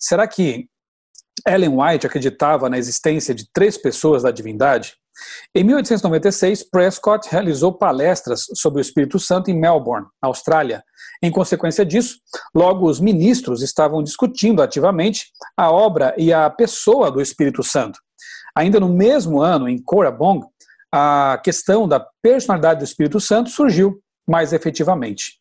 será que Ellen White acreditava na existência de 3 pessoas da divindade? Em 1896, Prescott realizou palestras sobre o Espírito Santo em Melbourne, na Austrália. Em consequência disso, logo os ministros estavam discutindo ativamente a obra e a pessoa do Espírito Santo. Ainda no mesmo ano, em Cooranbong, a questão da personalidade do Espírito Santo surgiu mais efetivamente.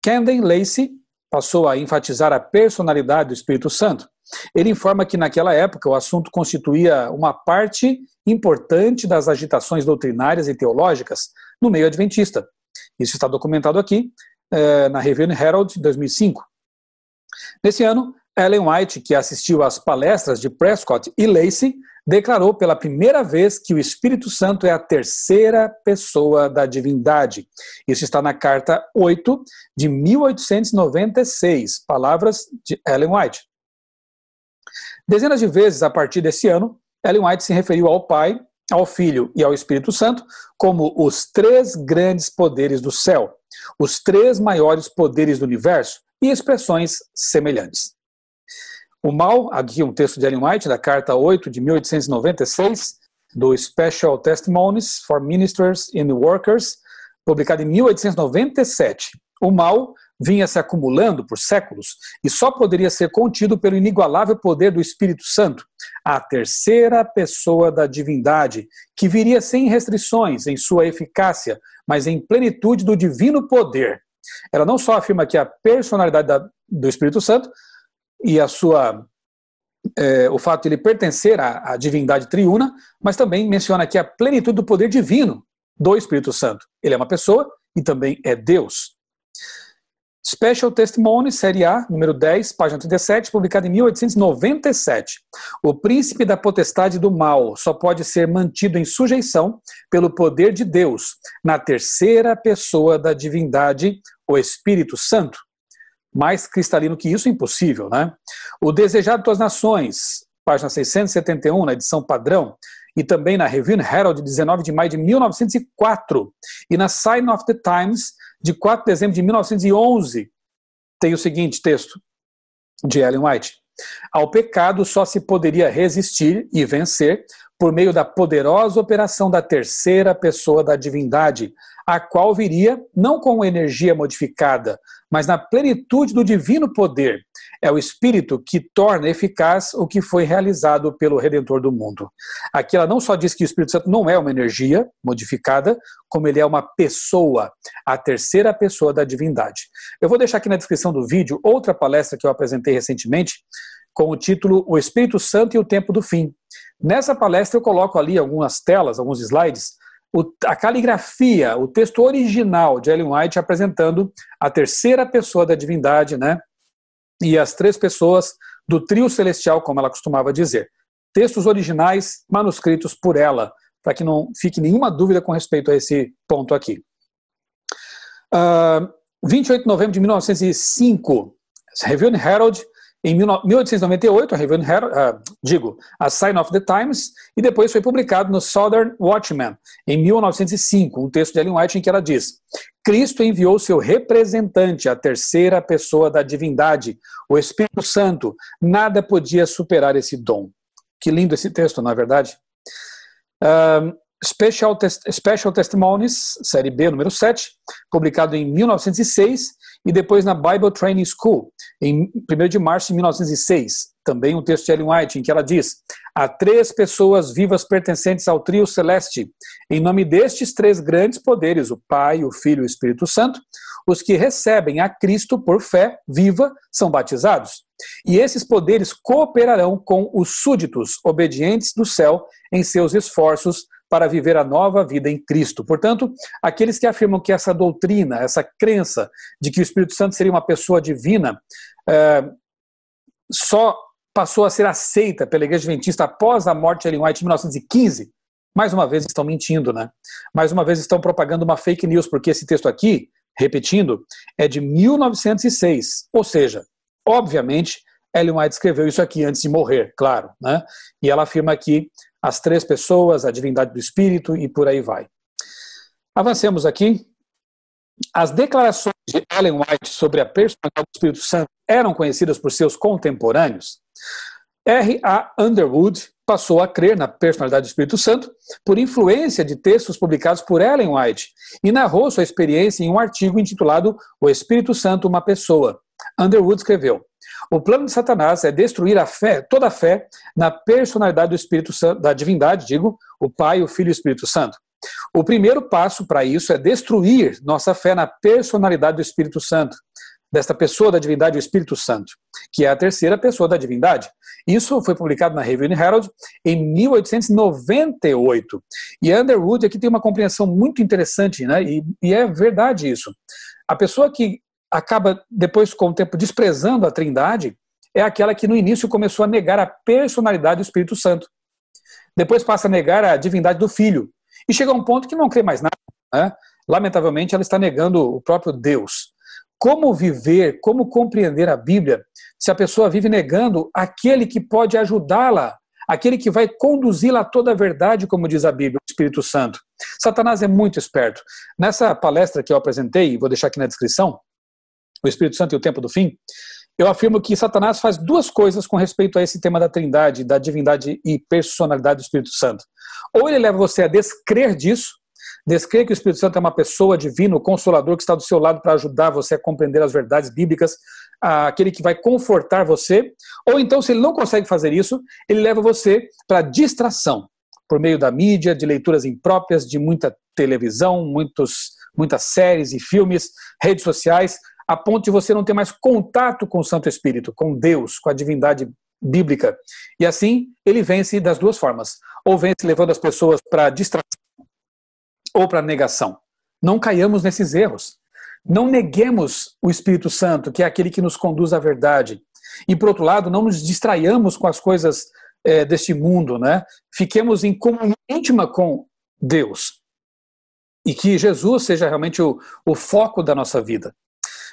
Camden Lacey passou a enfatizar a personalidade do Espírito Santo. Ele informa que naquela época o assunto constituía uma parte importante das agitações doutrinárias e teológicas no meio adventista. Isso está documentado aqui na Review and Herald de 2005. Nesse ano, Ellen White, que assistiu às palestras de Prescott e Lacey, declarou pela primeira vez que o Espírito Santo é a 3ª pessoa da divindade. Isso está na Carta 8 de 1896, palavras de Ellen White. Dezenas de vezes a partir desse ano, Ellen White se referiu ao Pai, ao Filho e ao Espírito Santo como os 3 grandes poderes do céu, os 3 maiores poderes do universo e expressões semelhantes. O mal, aqui um texto de Ellen White, da Carta 8 de 1896, do Special Testimonies for Ministers and Workers, publicado em 1897. O mal vinha se acumulando por séculos e só poderia ser contido pelo inigualável poder do Espírito Santo, a 3ª pessoa da divindade, que viria sem restrições em sua eficácia, mas em plenitude do divino poder. Ela não só afirma que a personalidade do Espírito Santo e o fato de ele pertencer à divindade triuna, mas também menciona aqui a plenitude do poder divino do Espírito Santo. Ele é uma pessoa e também é Deus. Special Testimony, série A, número 10, página 37, publicado em 1897. O príncipe da potestade do mal só pode ser mantido em sujeição pelo poder de Deus, na 3ª pessoa da divindade, o Espírito Santo. Mais cristalino que isso, impossível, né? O Desejado das Nações, página 671, na edição padrão, e também na Review and Herald, de 19 de maio de 1904, e na Sign of the Times, de 4 de dezembro de 1911, tem o seguinte texto de Ellen White: ao pecado só se poderia resistir e vencer por meio da poderosa operação da 3ª pessoa da divindade, a qual viria não com energia modificada, mas na plenitude do divino poder. É o Espírito que torna eficaz o que foi realizado pelo Redentor do mundo. Aqui ela não só diz que o Espírito Santo não é uma energia modificada, como ele é uma pessoa, a 3ª pessoa da divindade. Eu vou deixar aqui na descrição do vídeo outra palestra que eu apresentei recentemente, com o título O Espírito Santo e o Tempo do Fim. Nessa palestra eu coloco ali algumas telas, alguns slides, a caligrafia, o texto original de Ellen White apresentando a 3ª pessoa da divindade, né? E as 3 pessoas do trio celestial, como ela costumava dizer. Textos originais manuscritos por ela, para que não fique nenhuma dúvida com respeito a esse ponto aqui. 28 de novembro de 1905, Review and Herald. Em 1898, a Review and Herald, a Sign of the Times, e depois foi publicado no Southern Watchman, em 1905, um texto de Ellen White em que ela diz: Cristo enviou seu representante, a 3ª pessoa da divindade, o Espírito Santo. Nada podia superar esse dom. Que lindo esse texto, não é verdade? Special Testimonies, série B, número 7, publicado em 1906, e depois na Bible Training School, em 1º de março de 1906, também um texto de Ellen White, em que ela diz: há 3 pessoas vivas pertencentes ao trio celeste. Em nome destes 3 grandes poderes, o Pai, o Filho e o Espírito Santo, os que recebem a Cristo por fé viva são batizados. E esses poderes cooperarão com os súditos obedientes do céu em seus esforços para viver a nova vida em Cristo. Portanto, aqueles que afirmam que essa doutrina, essa crença de que o Espírito Santo seria uma pessoa divina, só passou a ser aceita pela Igreja Adventista após a morte de Ellen White em 1915, mais uma vez estão mentindo, né? Mais uma vez estão propagando uma fake news, porque esse texto aqui, repetindo, é de 1906, ou seja, obviamente, Ellen White escreveu isso aqui antes de morrer, claro, né? E ela afirma aqui as 3 pessoas, a divindade do Espírito e por aí vai. Avancemos aqui. As declarações de Ellen White sobre a personalidade do Espírito Santo eram conhecidas por seus contemporâneos. R.A. Underwood passou a crer na personalidade do Espírito Santo por influência de textos publicados por Ellen White e narrou sua experiência em um artigo intitulado O Espírito Santo, uma Pessoa. Underwood escreveu: o plano de Satanás é destruir a fé, toda a fé na personalidade do Espírito Santo, da divindade, o Pai, o Filho e o Espírito Santo. O primeiro passo para isso é destruir nossa fé na personalidade do Espírito Santo, desta pessoa da divindade, o Espírito Santo, que é a terceira pessoa da divindade. Isso foi publicado na Review and Herald em 1898. E Underwood aqui tem uma compreensão muito interessante, né? E é verdade isso. A pessoa que acaba depois, com o tempo, desprezando a Trindade é aquela que no início começou a negar a personalidade do Espírito Santo. Depois passa a negar a divindade do Filho. E chega a um ponto que não crê mais nada, né? Lamentavelmente, ela está negando o próprio Deus. Como viver, como compreender a Bíblia se a pessoa vive negando aquele que pode ajudá-la, aquele que vai conduzi-la a toda a verdade, como diz a Bíblia, o Espírito Santo? Satanás é muito esperto. Nessa palestra que eu apresentei, vou deixar aqui na descrição, O Espírito Santo e o Tempo do Fim, eu afirmo que Satanás faz duas coisas com respeito a esse tema da Trindade, da divindade e personalidade do Espírito Santo. Ou ele leva você a descrer disso, descrer que o Espírito Santo é uma pessoa divina, o consolador que está do seu lado para ajudar você a compreender as verdades bíblicas, aquele que vai confortar você. Ou então, se ele não consegue fazer isso, ele leva você para distração, por meio da mídia, de leituras impróprias, de muita televisão, muitas séries e filmes, redes sociais, a ponto de você não ter mais contato com o Santo Espírito, com Deus, com a divindade bíblica. E assim, ele vence das duas formas. Ou vence levando as pessoas para distração, ou para negação. Não caiamos nesses erros. Não neguemos o Espírito Santo, que é aquele que nos conduz à verdade. E, por outro lado, não nos distraiamos com as coisas deste mundo, né? Fiquemos em comunhão íntima com Deus. E que Jesus seja realmente o foco da nossa vida.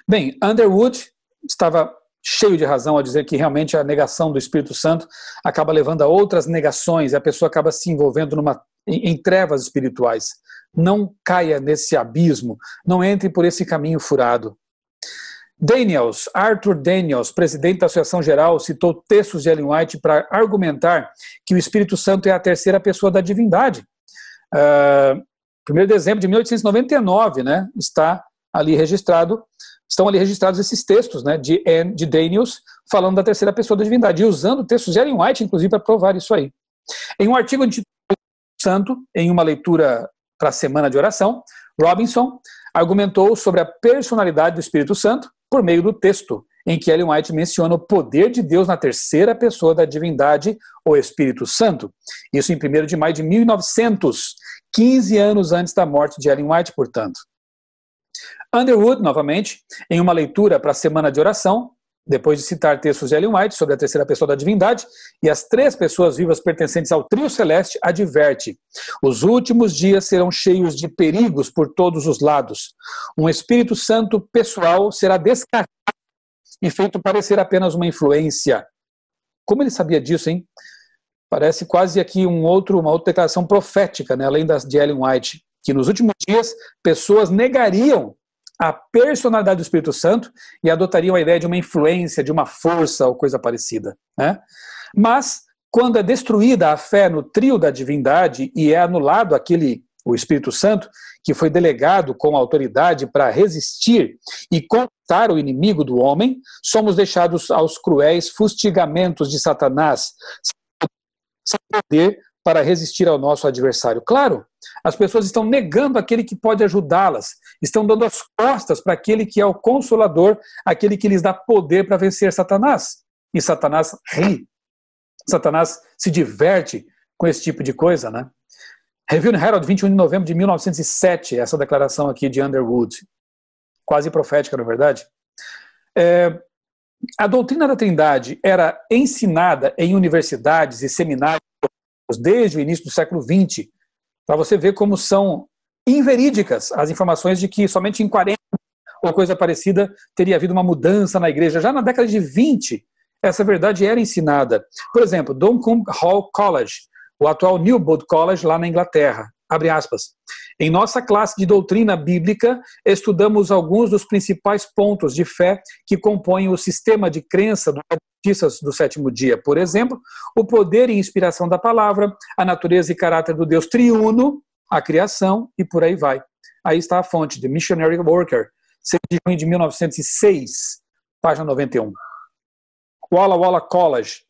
Bem, Underwood estava cheio de razão ao dizer que realmente a negação do Espírito Santo acaba levando a outras negações e a pessoa acaba se envolvendo em trevas espirituais. Não caia nesse abismo, não entre por esse caminho furado. Daniels, Arthur Daniels, presidente da Associação Geral, citou textos de Ellen White para argumentar que o Espírito Santo é a terceira pessoa da divindade. 1 de dezembro de 1899, né, estão ali registrados esses textos, né, de Daniels, falando da terceira pessoa da divindade, e usando textos de Ellen White, inclusive, para provar isso aí. Em um artigo intitulado Santo, em uma leitura para a semana de oração, Robinson argumentou sobre a personalidade do Espírito Santo por meio do texto, em que Ellen White menciona o poder de Deus na terceira pessoa da divindade, o Espírito Santo. Isso em 1º de maio de 1900, 15 anos antes da morte de Ellen White, portanto. Underwood, novamente, em uma leitura para a semana de oração, depois de citar textos de Ellen White sobre a terceira pessoa da divindade e as três pessoas vivas pertencentes ao trio celeste, adverte: os últimos dias serão cheios de perigos por todos os lados. Um Espírito Santo pessoal será descartado e feito parecer apenas uma influência. Como ele sabia disso, hein? Parece quase aqui uma outra declaração profética, né, além das de Ellen White, que nos últimos dias pessoas negariam a personalidade do Espírito Santo e adotariam a ideia de uma influência, de uma força ou coisa parecida, né? Mas, quando é destruída a fé no trio da divindade e é anulado o Espírito Santo, que foi delegado com autoridade para resistir e contar o inimigo do homem, somos deixados aos cruéis fustigamentos de Satanás, sem poder para resistir ao nosso adversário. Claro, as pessoas estão negando aquele que pode ajudá-las, estão dando as costas para aquele que é o Consolador, aquele que lhes dá poder para vencer Satanás. E Satanás ri. Satanás se diverte com esse tipo de coisa, né? Review and Herald, 21 de novembro de 1907, essa declaração aqui de Underwood. Quase profética, não é verdade? A doutrina da Trindade era ensinada em universidades e seminários desde o início do século XX, para você ver como são inverídicas as informações de que somente em 40 ou coisa parecida teria havido uma mudança na igreja. Já na década de 20, essa verdade era ensinada. Por exemplo, Duncombe Hall College, o atual Newbold College, lá na Inglaterra. abre aspas. Em nossa classe de doutrina bíblica, estudamos alguns dos principais pontos de fé que compõem o sistema de crença dos adventistas do sétimo dia. Por exemplo, o poder e inspiração da palavra, a natureza e caráter do Deus triuno, a criação e por aí vai. Aí está a fonte, The Missionary Worker, 6 de junho de 1906, página 91. Walla Walla College.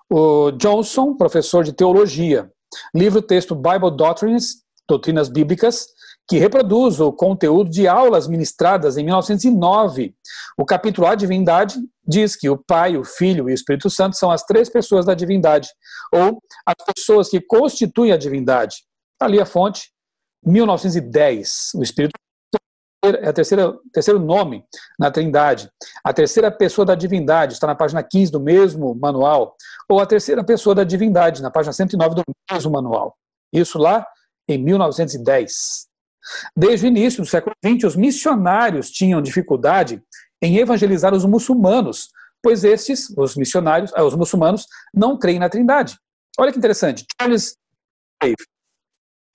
O Johnson, professor de teologia. Livro-texto Bible Doctrines, Doutrinas Bíblicas, que reproduz o conteúdo de aulas ministradas em 1909. O capítulo A, Divindade, diz que o Pai, o Filho e o Espírito Santo são as três pessoas da divindade, ou as pessoas que constituem a divindade. Ali a fonte, 1910. O Espírito é o terceiro nome na Trindade. A terceira pessoa da divindade está na página 15 do mesmo manual. Ou a terceira pessoa da divindade, na página 109 do mesmo manual. Isso lá em 1910. Desde o início do século XX, os missionários tinham dificuldade em evangelizar os muçulmanos, pois estes, os muçulmanos, não creem na Trindade. Olha que interessante. Charles Dave.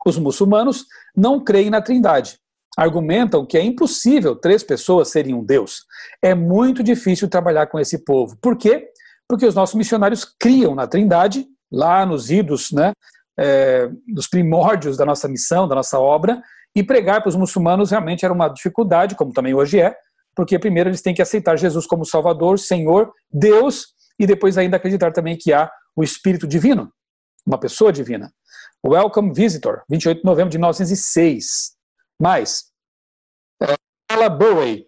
Os muçulmanos não creem na Trindade. Argumentam que é impossível três pessoas serem um Deus. É muito difícil trabalhar com esse povo. Por quê? Porque os nossos missionários criam na Trindade, lá nos idos, né, dos primórdios da nossa missão, da nossa obra, e pregar para os muçulmanos realmente era uma dificuldade, como também hoje é, porque primeiro eles têm que aceitar Jesus como Salvador, Senhor, Deus, e depois ainda acreditar também que há o Espírito Divino, uma pessoa divina. Welcome Visitor, 28 de novembro de 1906. Mais, Ella Burway,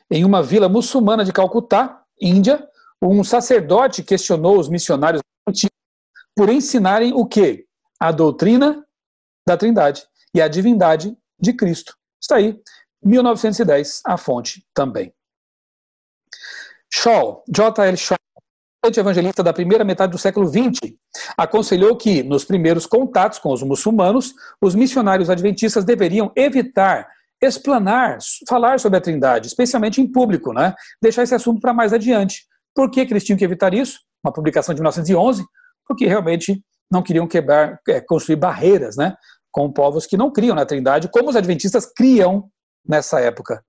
em uma vila muçulmana de Calcutá, Índia, um sacerdote questionou os missionários por ensinarem o quê? A doutrina da Trindade e a divindade de Cristo. Está aí, 1910, a fonte também. Shaw, J.L. Shaw, evangelista da primeira metade do século XX, aconselhou que, nos primeiros contatos com os muçulmanos, os missionários adventistas deveriam evitar, explanar, falar sobre a Trindade, especialmente em público, né? Deixar esse assunto para mais adiante. Por que eles tinham que evitar isso? Uma publicação de 1911, porque realmente não queriam construir barreiras, né, com povos que não criam na Trindade, como os adventistas criam nessa época.